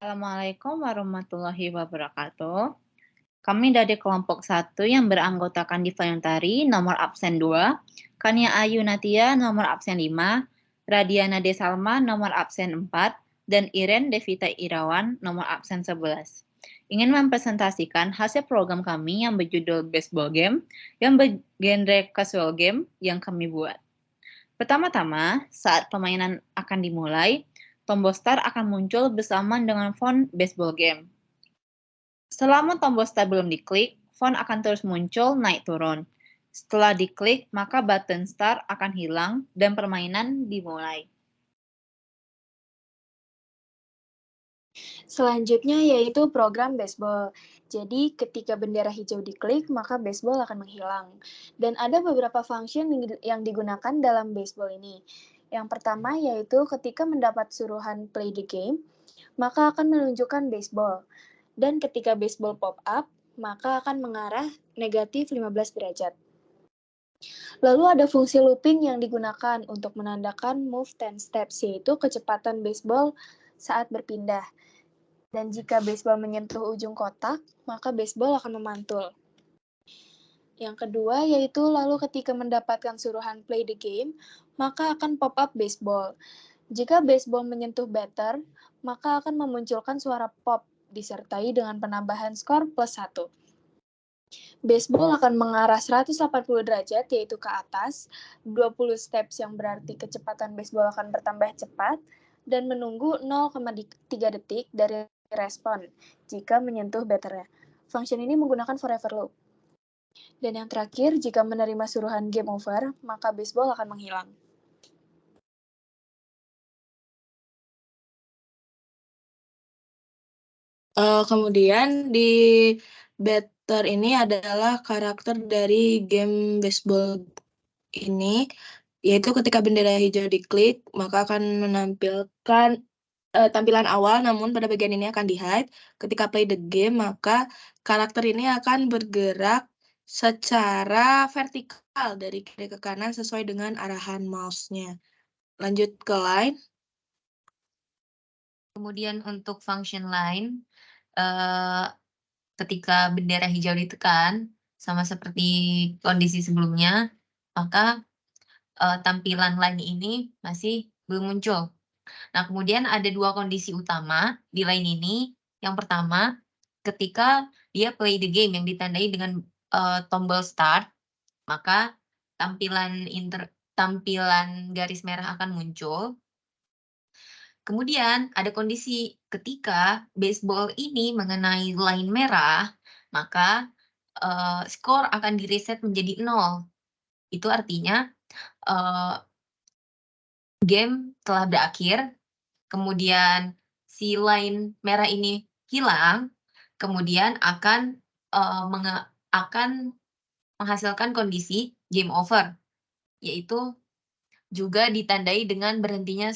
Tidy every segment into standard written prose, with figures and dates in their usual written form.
Assalamualaikum warahmatullahi wabarakatuh. Kami dari kelompok 1 yang beranggotakan Diva Yuntari, nomor absen 2, Kania Ayu Natia, nomor absen 5, Radiana Desalma, nomor absen 4, dan Iren Devita Irawan, nomor absen 11. Ingin mempresentasikan hasil program kami yang berjudul Baseball Game, yang bergenre casual game yang kami buat. Pertama-tama, saat permainan akan dimulai, tombol start akan muncul bersamaan dengan font baseball game. Selama tombol start belum diklik, font akan terus muncul naik turun. Setelah diklik, maka button start akan hilang dan permainan dimulai. Selanjutnya yaitu program baseball. Jadi ketika bendera hijau diklik, maka baseball akan menghilang. Dan ada beberapa function yang digunakan dalam baseball ini. Yang pertama yaitu ketika mendapat suruhan play the game, maka akan menunjukkan baseball. Dan ketika baseball pop up, maka akan mengarah negatif 15 derajat. Lalu ada fungsi looping yang digunakan untuk menandakan move 10 steps, yaitu kecepatan baseball saat berpindah. Dan jika baseball menyentuh ujung kotak, maka baseball akan memantul. Yang kedua yaitu lalu ketika mendapatkan suruhan play the game, maka akan pop up baseball. Jika baseball menyentuh batter, maka akan memunculkan suara pop disertai dengan penambahan skor plus 1. Baseball akan mengarah 180 derajat yaitu ke atas, 20 steps yang berarti kecepatan baseball akan bertambah cepat, dan menunggu 0,3 detik dari respon jika menyentuh batternya. Function ini menggunakan forever loop. Dan yang terakhir, jika menerima suruhan game over, maka baseball akan menghilang. Kemudian di batter ini adalah karakter dari game baseball ini, yaitu ketika bendera hijau diklik, maka akan menampilkan tampilan awal, namun pada bagian ini akan di-hide. Ketika play the game, maka karakter ini akan bergerak secara vertikal dari kiri ke kanan sesuai dengan arahan mouse-nya. Lanjut ke line. Kemudian untuk function line, ketika bendera hijau ditekan, sama seperti kondisi sebelumnya, maka tampilan line ini masih belum muncul. Nah, kemudian ada dua kondisi utama di line ini. Yang pertama, ketika dia play the game yang ditandai dengan tombol start, maka tampilan garis merah akan muncul. Kemudian ada kondisi ketika baseball ini mengenai line merah, maka skor akan direset menjadi 0. Itu artinya game telah berakhir, kemudian si line merah ini hilang, kemudian akan menghasilkan kondisi game over, yaitu juga ditandai dengan berhentinya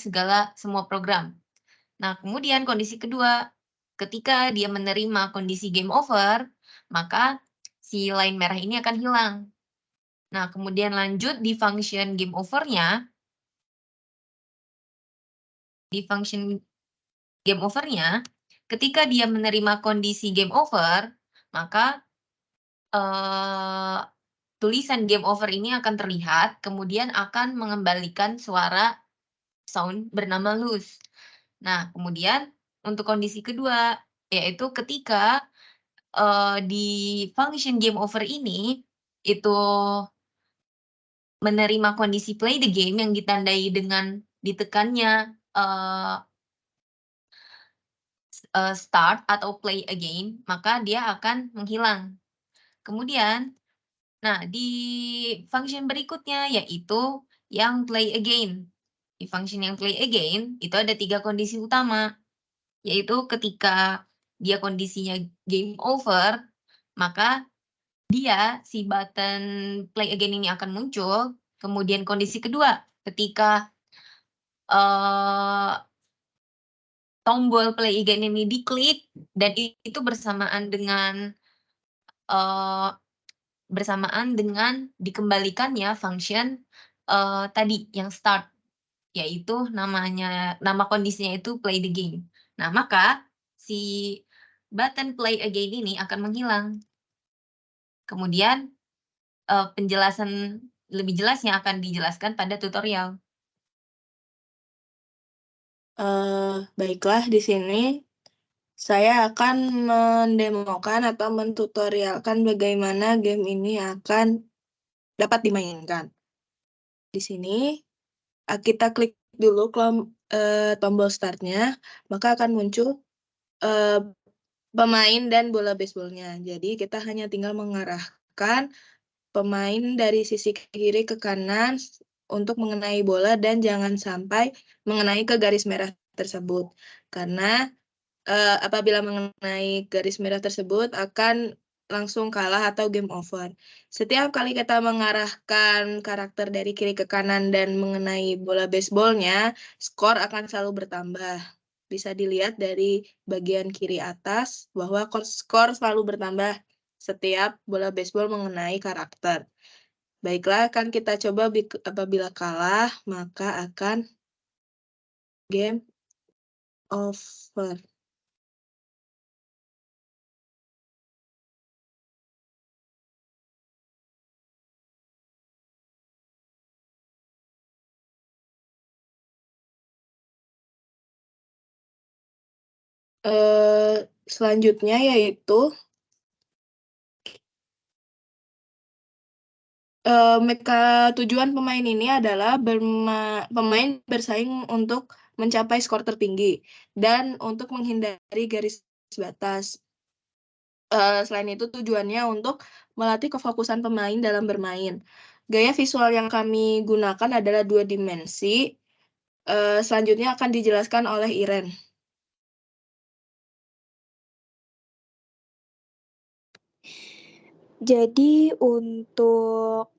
semua program. Nah, kemudian kondisi kedua, ketika dia menerima kondisi game over, maka si line merah ini akan hilang. Nah, kemudian lanjut di function game over-nya. Di function game over-nya, ketika dia menerima kondisi game over, maka tulisan game over ini akan terlihat, kemudian akan mengembalikan suara sound bernama lose. Nah, kemudian untuk kondisi kedua, yaitu ketika di function game over ini, itu menerima kondisi play the game yang ditandai dengan ditekannya start atau play again, maka dia akan menghilang. Kemudian, nah di function berikutnya yaitu yang play again. Di function yang play again itu ada 3 kondisi utama, yaitu ketika dia kondisinya game over, maka dia si button play again ini akan muncul. Kemudian kondisi kedua, ketika tombol play again ini diklik dan itu bersamaan dengan dikembalikannya function tadi yang start, yaitu nama kondisinya itu play the game. Nah, maka si button play again ini akan menghilang. Kemudian penjelasan lebih jelasnya akan dijelaskan pada tutorial. Baiklah, di sini saya akan mendemokan atau mentutorialkan bagaimana game ini akan dapat dimainkan. Di sini kita klik dulu tombol startnya, maka akan muncul pemain dan bola baseballnya. Jadi kita hanya tinggal mengarahkan pemain dari sisi kiri ke kanan untuk mengenai bola dan jangan sampai mengenai ke garis merah tersebut. Karena apabila mengenai garis merah tersebut akan langsung kalah atau game over. Setiap kali kita mengarahkan karakter dari kiri ke kanan dan mengenai bola baseballnya, skor akan selalu bertambah. Bisa dilihat dari bagian kiri atas bahwa skor selalu bertambah setiap bola baseball mengenai karakter. Baiklah, akan kita coba apabila kalah, maka akan game over. Selanjutnya yaitu tujuan pemain ini adalah pemain bersaing untuk mencapai skor tertinggi dan untuk menghindari garis batas. Selain itu tujuannya untuk melatih kefokusan pemain dalam bermain. Gaya visual yang kami gunakan adalah 2 dimensi. Selanjutnya akan dijelaskan oleh Iren. Jadi untuk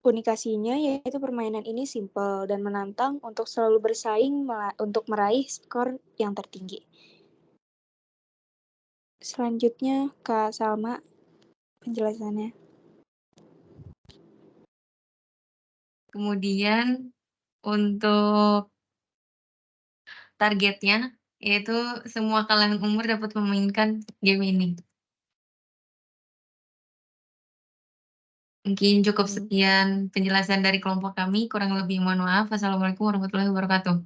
unikasinya yaitu permainan ini simpel dan menantang untuk selalu bersaing untuk meraih skor yang tertinggi. Selanjutnya Kak Salma penjelasannya. Kemudian untuk targetnya yaitu semua kalangan umur dapat memainkan game ini. Mungkin cukup sekian penjelasan dari kelompok kami. Kurang lebih mohon maaf. Wassalamualaikum warahmatullahi wabarakatuh.